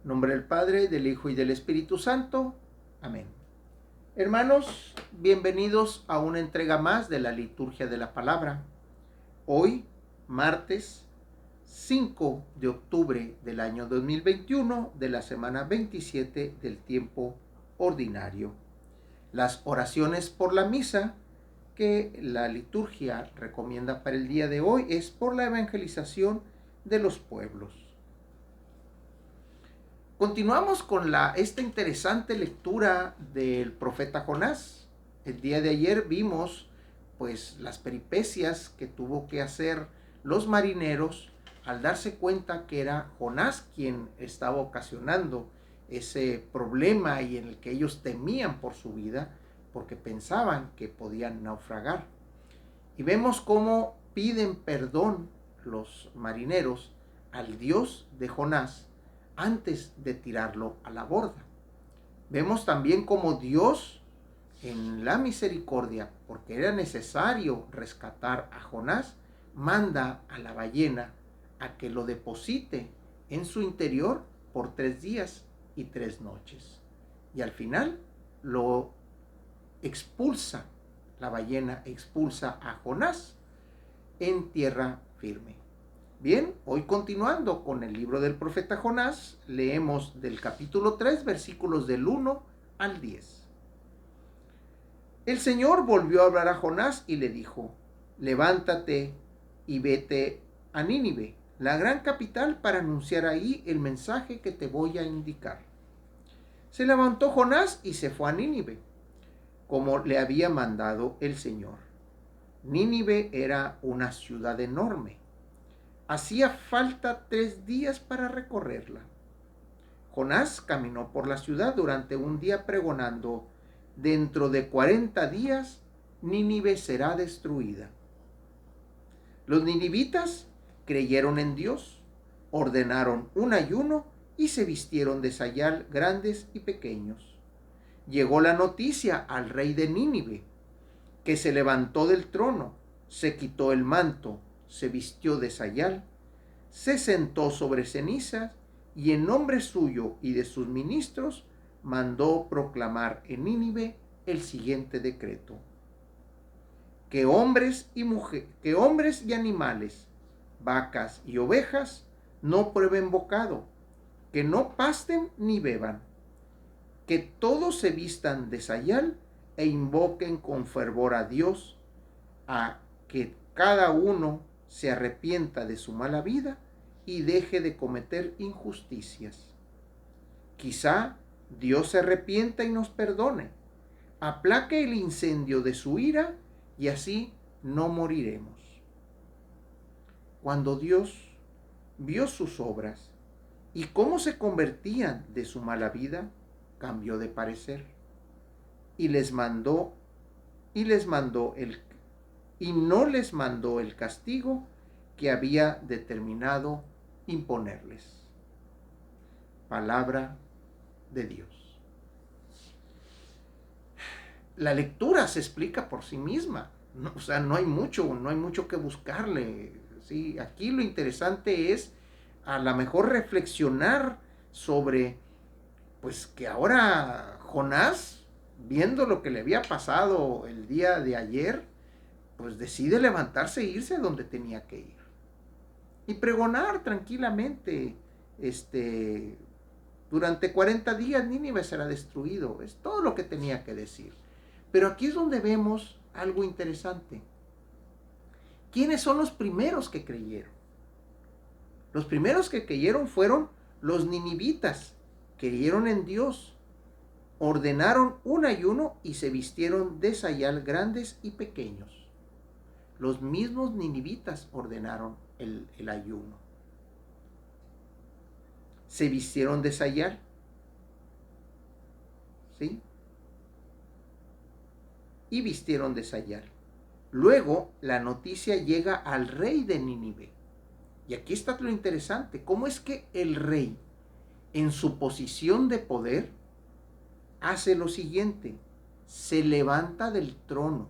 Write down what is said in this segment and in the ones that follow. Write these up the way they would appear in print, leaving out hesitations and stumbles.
En nombre del Padre, del Hijo y del Espíritu Santo. Amén. Hermanos, bienvenidos a una entrega más de la liturgia de la palabra. Hoy, martes 5 de octubre del año 2021, de la semana 27 del tiempo ordinario. Las oraciones por la misa que la liturgia recomienda para el día de hoy es por la evangelización de los pueblos. Continuamos con esta interesante lectura del profeta Jonás. El día de ayer vimos pues las peripecias que tuvo que hacer los marineros al darse cuenta que era Jonás quien estaba ocasionando ese problema y en el que ellos temían por su vida porque pensaban que podían naufragar. Y vemos cómo piden perdón los marineros al Dios de Jonás antes de tirarlo a la borda. Vemos también cómo Dios, en la misericordia, porque era necesario rescatar a Jonás, manda a la ballena a que lo deposite en su interior por 3 días y 3 noches. Y al final lo expulsa, la ballena expulsa a Jonás en tierra firme. Bien, hoy continuando con el libro del profeta Jonás, leemos del capítulo 3, versículos del 1 al 10. El Señor volvió a hablar a Jonás y le dijo: levántate y vete a Nínive, la gran capital, para anunciar ahí el mensaje que te voy a indicar. Se levantó Jonás y se fue a Nínive, como le había mandado el Señor. Nínive era una ciudad enorme. Hacía falta 3 días para recorrerla. Jonás caminó por la ciudad durante un día pregonando: dentro de 40 días Nínive será destruida. Los ninivitas creyeron en Dios, ordenaron un ayuno y se vistieron de sayal grandes y pequeños. Llegó la noticia al rey de Nínive, que se levantó del trono, se quitó el manto, se vistió de sayal, se sentó sobre cenizas y en nombre suyo y de sus ministros mandó proclamar en Nínive el siguiente decreto: que hombres y animales, vacas y ovejas no prueben bocado, que no pasten ni beban, que todos se vistan de sayal e invoquen con fervor a Dios, a que cada uno se arrepienta de su mala vida y deje de cometer injusticias. Quizá Dios se arrepienta y nos perdone, aplaque el incendio de su ira y así no moriremos. Cuando Dios vio sus obras y cómo se convertían de su mala vida, cambió de parecer y no les mandó el castigo que había determinado imponerles. Palabra de Dios. La lectura se explica por sí misma, ¿no? O sea, no hay mucho que buscarle, ¿sí? Aquí lo interesante es a lo mejor reflexionar sobre, pues que ahora Jonás, viendo lo que le había pasado el día de ayer, pues decide levantarse e irse a donde tenía que ir. Y pregonar tranquilamente, durante 40 días Nínive será destruido. Es todo lo que tenía que decir. Pero aquí es donde vemos algo interesante. ¿Quiénes son los primeros que creyeron? Los primeros que creyeron fueron los ninivitas. Creyeron en Dios, ordenaron un ayuno y se vistieron de sayal grandes y pequeños. Los mismos ninivitas ordenaron el ayuno. Se vistieron de sayal, ¿sí? Y vistieron de sayal. Luego la noticia llega al rey de Nínive. Y aquí está lo interesante. ¿Cómo es que el rey, en su posición de poder, hace lo siguiente? Se levanta del trono,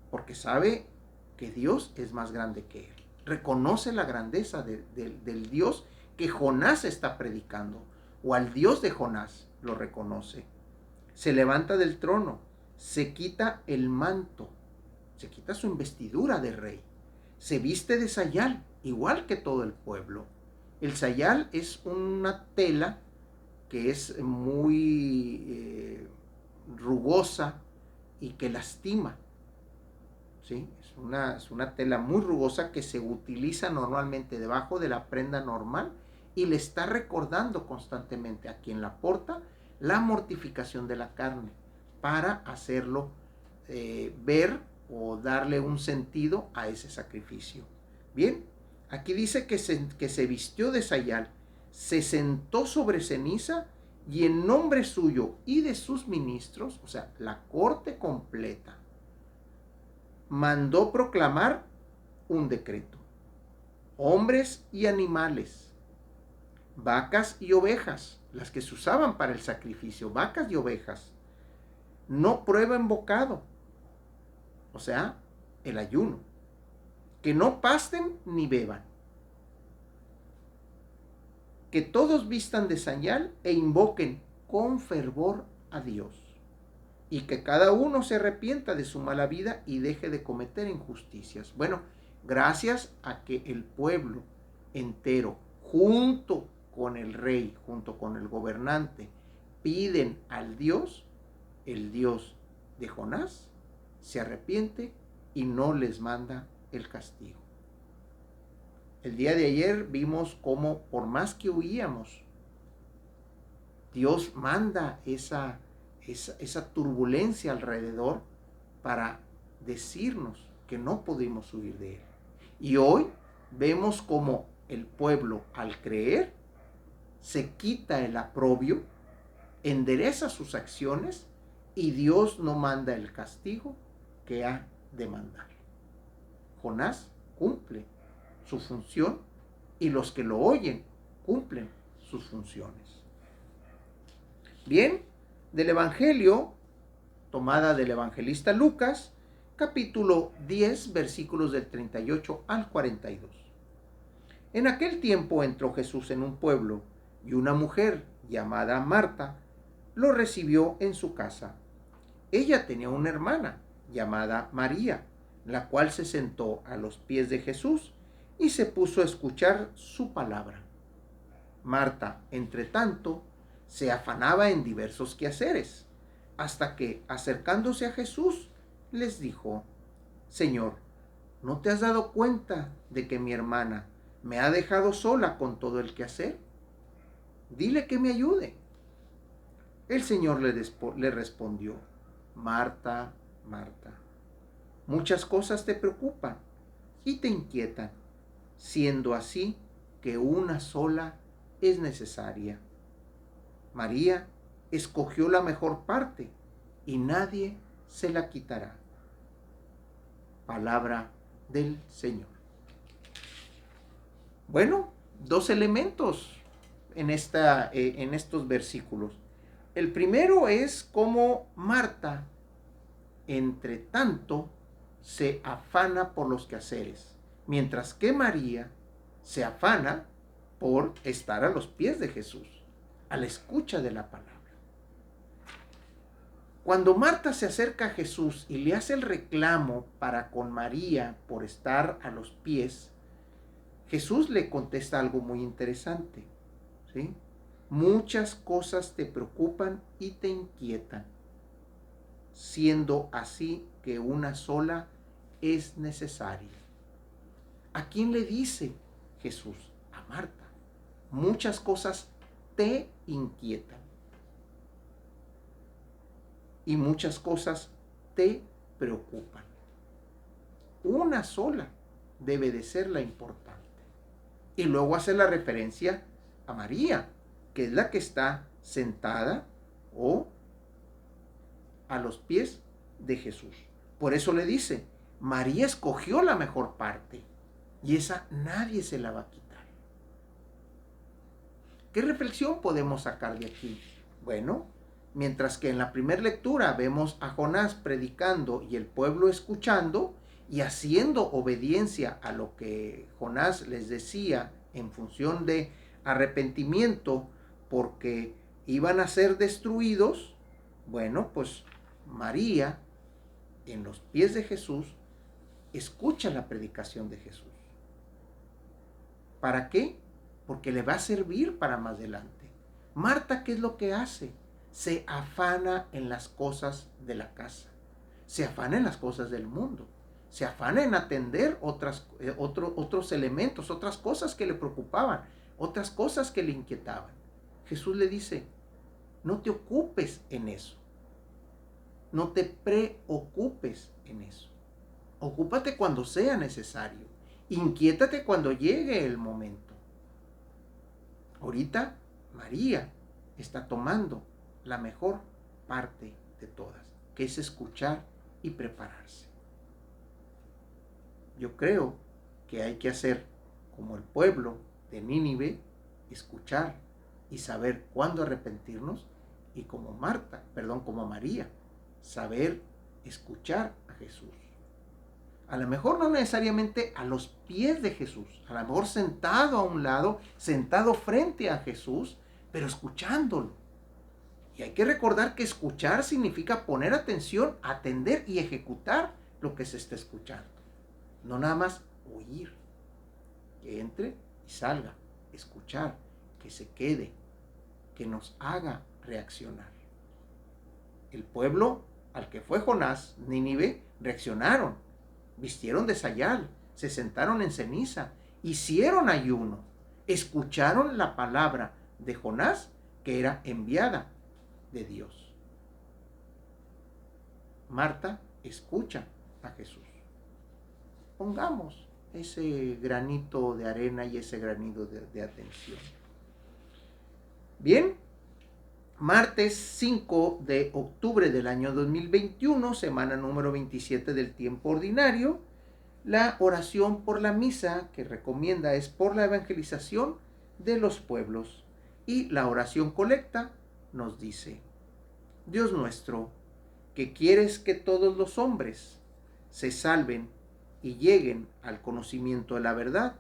porque sabe que Dios es más grande que él. Reconoce la grandeza del Dios que Jonás está predicando. o al Dios de Jonás, lo reconoce. Se levanta del trono, se quita el manto, se quita su investidura de rey, se viste de sayal, igual que todo el pueblo. El sayal es una tela que es muy rugosa y que lastima. ¿Sí? Es una tela muy rugosa que se utiliza normalmente debajo de la prenda normal y le está recordando constantemente a quien la porta la mortificación de la carne para hacerlo ver o darle un sentido a ese sacrificio. Bien, aquí dice que se vistió de sayal, se sentó sobre ceniza y en nombre suyo y de sus ministros, o sea, la corte completa, mandó proclamar un decreto. Hombres y animales, vacas y ovejas, las que se usaban para el sacrificio, vacas y ovejas, no prueben bocado, o sea, el ayuno, que no pasten ni beban, que todos vistan de sayal e invoquen con fervor a Dios, y que cada uno se arrepienta de su mala vida y deje de cometer injusticias. Bueno, gracias a que el pueblo entero, junto con el rey, junto con el gobernante, piden al Dios, el Dios de Jonás, se arrepiente y no les manda el castigo. El día de ayer vimos cómo por más que huíamos, Dios manda esa turbulencia alrededor para decirnos que no pudimos huir de él. Y hoy vemos como el pueblo, al creer, se quita el aprobio, endereza sus acciones y Dios no manda el castigo que ha de mandar. Jonás cumple su función y los que lo oyen cumplen sus funciones. Bien, del Evangelio, tomada del evangelista Lucas, capítulo 10, versículos del 38 al 42. En aquel tiempo entró Jesús en un pueblo y una mujer llamada Marta lo recibió en su casa. Ella tenía una hermana llamada María, la cual se sentó a los pies de Jesús y se puso a escuchar su palabra. Marta, entre tanto, se afanaba en diversos quehaceres, hasta que, acercándose a Jesús, les dijo: Señor, ¿no te has dado cuenta de que mi hermana me ha dejado sola con todo el quehacer? Dile que me ayude. El Señor le respondió: Marta, Marta, muchas cosas te preocupan y te inquietan, siendo así que una sola es necesaria. María escogió la mejor parte y nadie se la quitará. Palabra del Señor. Bueno, dos elementos en estos versículos. El primero es cómo Marta, entre tanto, se afana por los quehaceres, mientras que María se afana por estar a los pies de Jesús, a la escucha de la palabra. Cuando Marta se acerca a Jesús y le hace el reclamo para con María por estar a los pies, Jesús le contesta algo muy interesante, ¿sí? Muchas cosas te preocupan y te inquietan, siendo así que una sola es necesaria. ¿A quién le dice Jesús? A Marta. Muchas cosas te inquietan y muchas cosas te preocupan. Una sola debe de ser la importante. Y luego hace la referencia a María, que es la que está sentada o a los pies de Jesús. Por eso le dice, María escogió la mejor parte y esa nadie se la va a quitar. ¿Qué reflexión podemos sacar de aquí? Bueno, mientras que en la primera lectura vemos a Jonás predicando y el pueblo escuchando y haciendo obediencia a lo que Jonás les decía en función de arrepentimiento porque iban a ser destruidos, bueno, pues María, en los pies de Jesús, escucha la predicación de Jesús. ¿Para qué? Porque le va a servir para más adelante. Marta, ¿qué es lo que hace? Se afana en las cosas de la casa, se afana en las cosas del mundo, se afana en atender otros elementos, otras cosas que le preocupaban, otras cosas que le inquietaban. Jesús le dice, no te ocupes en eso, no te preocupes en eso. Ocúpate cuando sea necesario, inquiétate cuando llegue el momento. Ahorita María está tomando la mejor parte de todas, que es escuchar y prepararse. Yo creo que hay que hacer como el pueblo de Nínive, escuchar y saber cuándo arrepentirnos, y como María, saber escuchar a Jesús. A lo mejor no necesariamente a los pies de Jesús, a lo mejor sentado a un lado, sentado frente a Jesús, pero escuchándolo. Y hay que recordar que escuchar significa poner atención, atender y ejecutar lo que se está escuchando. No nada más oír, que entre y salga, escuchar, que se quede, que nos haga reaccionar. El pueblo al que fue Jonás, Nínive, reaccionaron, vistieron de sayal, se sentaron en ceniza, hicieron ayuno, escucharon la palabra de Jonás, que era enviada de Dios. Marta escucha a Jesús. Pongamos ese granito de arena y ese granito de atención. Bien, martes 5 de octubre del año 2021, semana número 27 del tiempo ordinario. La oración por la misa que recomienda es por la evangelización de los pueblos. Y la oración colecta nos dice: Dios nuestro, que quieres que todos los hombres se salven y lleguen al conocimiento de la verdad,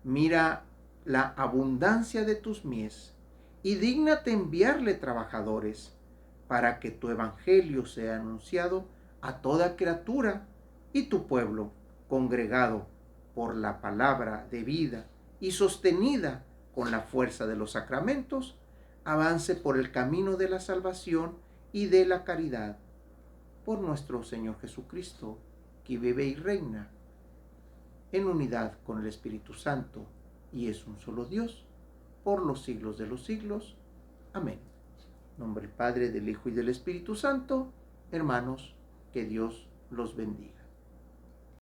mira la abundancia de tus mies y dígnate enviarle trabajadores para que tu evangelio sea anunciado a toda criatura, y tu pueblo, congregado por la palabra de vida y sostenida con la fuerza de los sacramentos, avance por el camino de la salvación y de la caridad. Por nuestro Señor Jesucristo, que vive y reina en unidad con el Espíritu Santo y es un solo Dios, por los siglos de los siglos. Amén. En nombre del Padre, del Hijo y del Espíritu Santo. Hermanos, que Dios los bendiga.